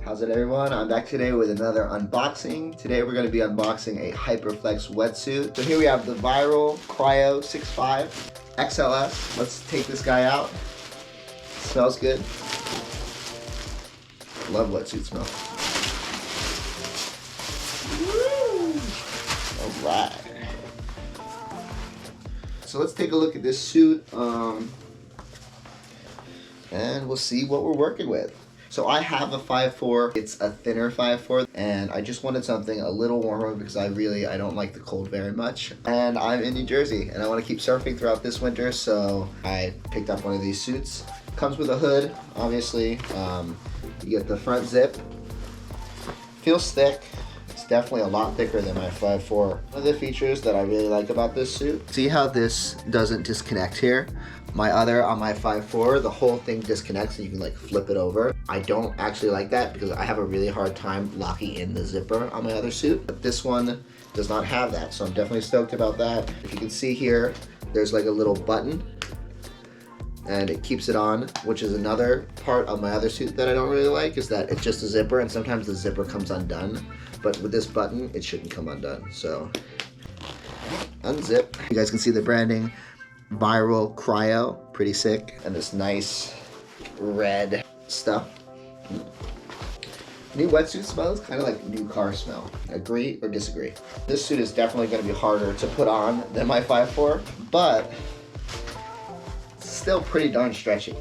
How's it, everyone? I'm back today with another unboxing. Today we're going to be unboxing a Hyperflex wetsuit. So here we have the VYRL CRYO 6.5 XLS. Let's take this guy out. Smells good. Love wetsuit smell. Woo! Alright. So let's take a look at this suit and we'll see what we're working with. So I have a 5'4", it's a thinner 5'4", and I just wanted something a little warmer because I don't like the cold very much. And I'm in New Jersey and I want to keep surfing throughout this winter, so I picked up one of these suits. Comes with a hood, obviously. You get the front zip. Feels thick. It's definitely a lot thicker than my 5'4". One of the features that I really like about this suit, see how this doesn't disconnect here? My other, on my 5'4", the whole thing disconnects and you can like flip it over. I don't actually like that because I have a really hard time locking in the zipper on my other suit. But this one does not have that, so I'm definitely stoked about that. If you can see here, there's like a little button and it keeps it on, which is another part of my other suit that I don't really like, is that it's just a zipper and sometimes the zipper comes undone. But with this button, it shouldn't come undone. So unzip. You guys can see the branding. VYRL CRYO, pretty sick, and this nice red stuff. New wetsuit smells kind of like new car smell. Agree or disagree? This suit is definitely going to be harder to put on than my 5'4", but it's still pretty darn stretchy.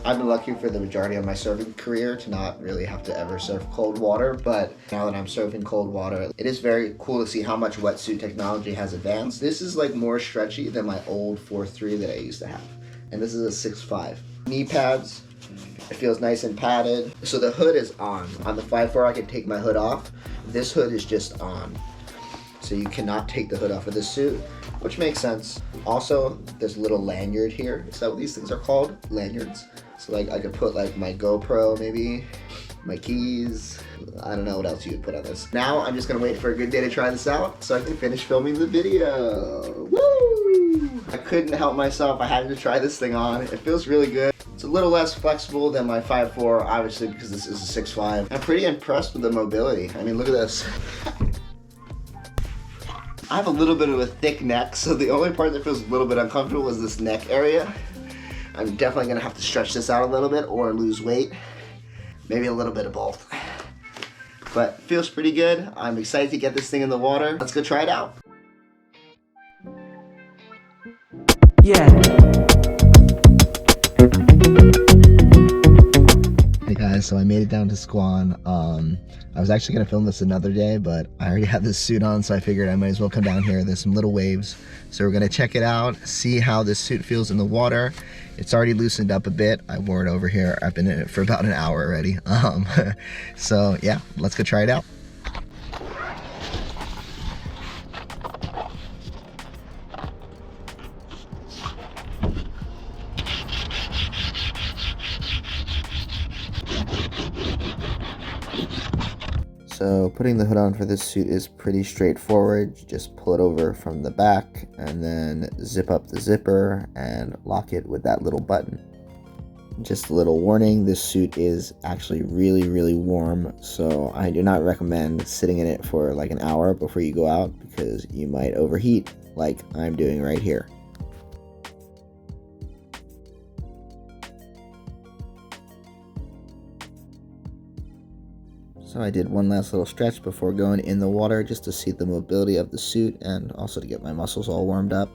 I've been lucky for the majority of my surfing career to not really have to ever surf cold water, but now that I'm surfing cold water, it is very cool to see how much wetsuit technology has advanced. This is like more stretchy than my old 4.3 that I used to have, and this is a 6.5. Knee pads, it feels nice and padded. So the hood is on. On the 5'4", I can take my hood off. This hood is just on. So you cannot take the hood off of this suit, which makes sense. Also, there's a little lanyard here. Is that what these things are called? Lanyards. So like I could put like my GoPro, maybe, my keys. I don't know what else you would put on this. Now I'm just gonna wait for a good day to try this out so I can finish filming the video. Woo! I couldn't help myself. I had to try this thing on. It feels really good. It's a little less flexible than my 5'4", obviously, because this is a 6'5". I'm pretty impressed with the mobility. I mean, look at this. I have a little bit of a thick neck, so the only part that feels a little bit uncomfortable is this neck area. I'm definitely gonna have to stretch this out a little bit or lose weight. Maybe a little bit of both. But it feels pretty good. I'm excited to get this thing in the water. Let's go try it out. Yeah. Hey guys, so I made it down to Squan. I was actually gonna film this another day, but I already have this suit on, so I figured I might as well come down here. There's some little waves. So we're gonna check it out, see how this suit feels in the water. It's already loosened up a bit. I wore it over here. I've been in it for about an hour already. So yeah, let's go try it out. So putting the hood on for this suit is pretty straightforward. You just pull it over from the back and then zip up the zipper and lock it with that little button. Just a little warning, this suit is actually really warm, so I do not recommend sitting in it for like an hour before you go out because you might overheat like I'm doing right here. So I did one last little stretch before going in the water just to see the mobility of the suit and also to get my muscles all warmed up.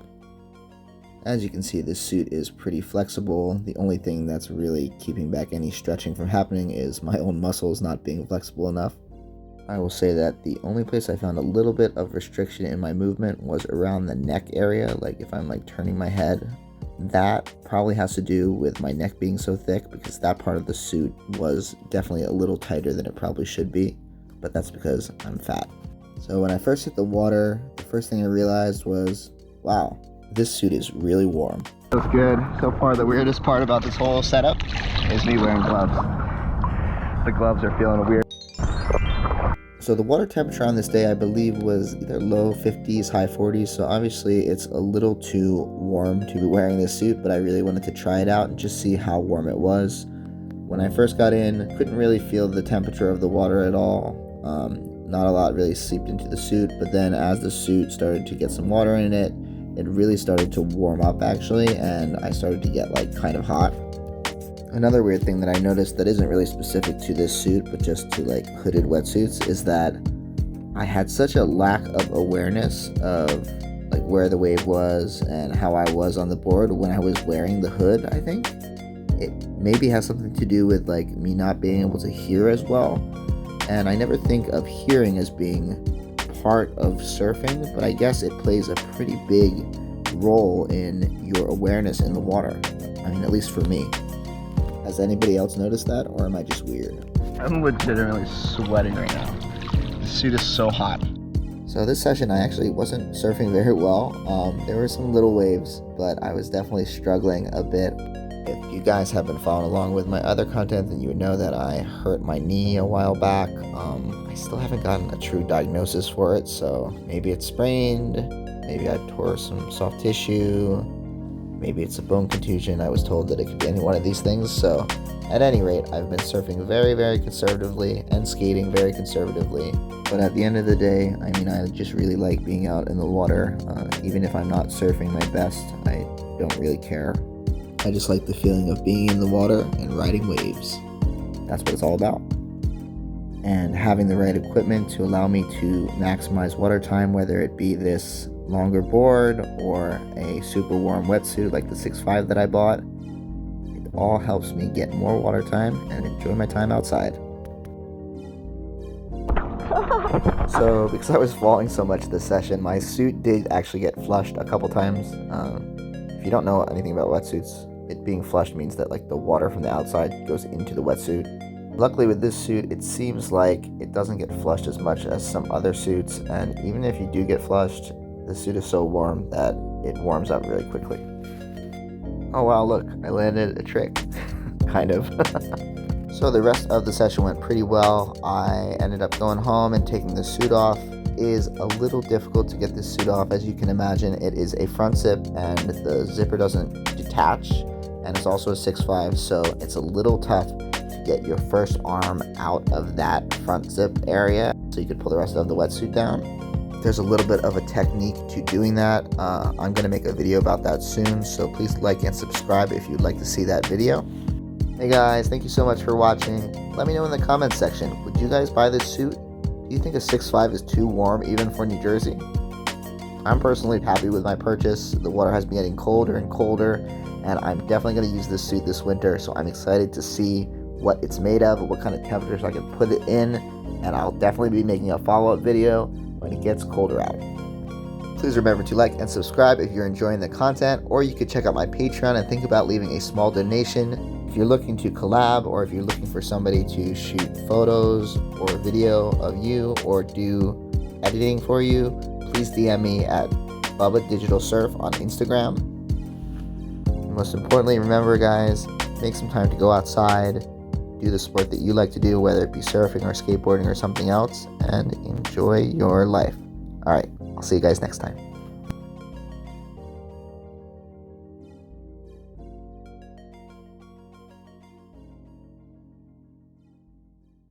As you can see, this suit is pretty flexible. The only thing that's really keeping back any stretching from happening is my own muscles not being flexible enough. I will say that the only place I found a little bit of restriction in my movement was around the neck area, like if I'm like turning my head. That probably has to do with my neck being so thick because that part of the suit was definitely a little tighter than it probably should be, but that's because I'm fat. So when I first hit the water, the first thing I realized was, wow, this suit is really warm. Feels good. So far the weirdest part about this whole setup is me wearing gloves. The gloves are feeling weird. So the water temperature on this day, I believe, was either low 50s, high 40s. So obviously it's a little too warm to be wearing this suit, but I really wanted to try it out and just see how warm it was. When I first got in, couldn't really feel the temperature of the water at all. Not a lot really seeped into the suit, but then as the suit started to get some water in it, it really started to warm up actually, and I started to get like kind of hot. Another weird thing that I noticed that isn't really specific to this suit, but just to like hooded wetsuits, is that I had such a lack of awareness of like where the wave was and how I was on the board when I was wearing the hood. I think it maybe has something to do with like me not being able to hear as well. And I never think of hearing as being part of surfing, but I guess it plays a pretty big role in your awareness in the water. I mean, at least for me. Has anybody else noticed that, or am I just weird? I'm legitimately sweating right now. The suit is so hot. So this session I actually wasn't surfing very well. There were some little waves, but I was definitely struggling a bit. If you guys have been following along with my other content, then you would know that I hurt my knee a while back. I still haven't gotten a true diagnosis for it, so maybe it's sprained, maybe I tore some soft tissue, maybe it's a bone contusion. I was told that it could be any one of these things, so at any rate, I've been surfing very, very conservatively and skating very conservatively. But at the end of the day, I mean, I just really like being out in the water. Even if I'm not surfing my best, I don't really care. I just like the feeling of being in the water and riding waves. That's what it's all about. And having the right equipment to allow me to maximize water time, whether it be this longer board or a super warm wetsuit like the 6.5 that I bought, it all helps me get more water time and enjoy my time outside. So because I was falling so much this session, my suit did actually get flushed a couple times. If you don't know anything about wetsuits, it being flushed means that like the water from the outside goes into the wetsuit. Luckily with this suit, it seems like it doesn't get flushed as much as some other suits, and even if you do get flushed, the suit is so warm that it warms up really quickly. Oh wow, look, I landed a trick. Kind of. So the rest of the session went pretty well. I ended up going home and taking the suit off. It is a little difficult to get this suit off. As you can imagine, it is a front zip and the zipper doesn't detach, and it's also a 6.5, so it's a little tough to get your first arm out of that front zip area so you could pull the rest of the wetsuit down. There's a little bit of a technique to doing that. I'm going to make a video about that soon, so please like and subscribe if you'd like to see that video. Hey guys, thank you so much for watching. Let me know in the comments section, would you guys buy this suit? Do you think a 6.5 is too warm even for New Jersey? I'm personally happy with my purchase. The water has been getting colder and colder, and I'm definitely going to use this suit this winter, so I'm excited to see what it's made of, what kind of temperatures I can put it in, and I'll definitely be making a follow-up video when it gets colder out. Please remember to like and subscribe if you're enjoying the content, or you could check out my Patreon and think about leaving a small donation. If you're looking to collab, or if you're looking for somebody to shoot photos or video of you or do editing for you, please DM me at Bubba Digital Surf on Instagram. And most importantly, remember guys, make some time to go outside, do the sport that you like to do, whether it be surfing or skateboarding or something else, and enjoy your life. Alright, I'll see you guys next time.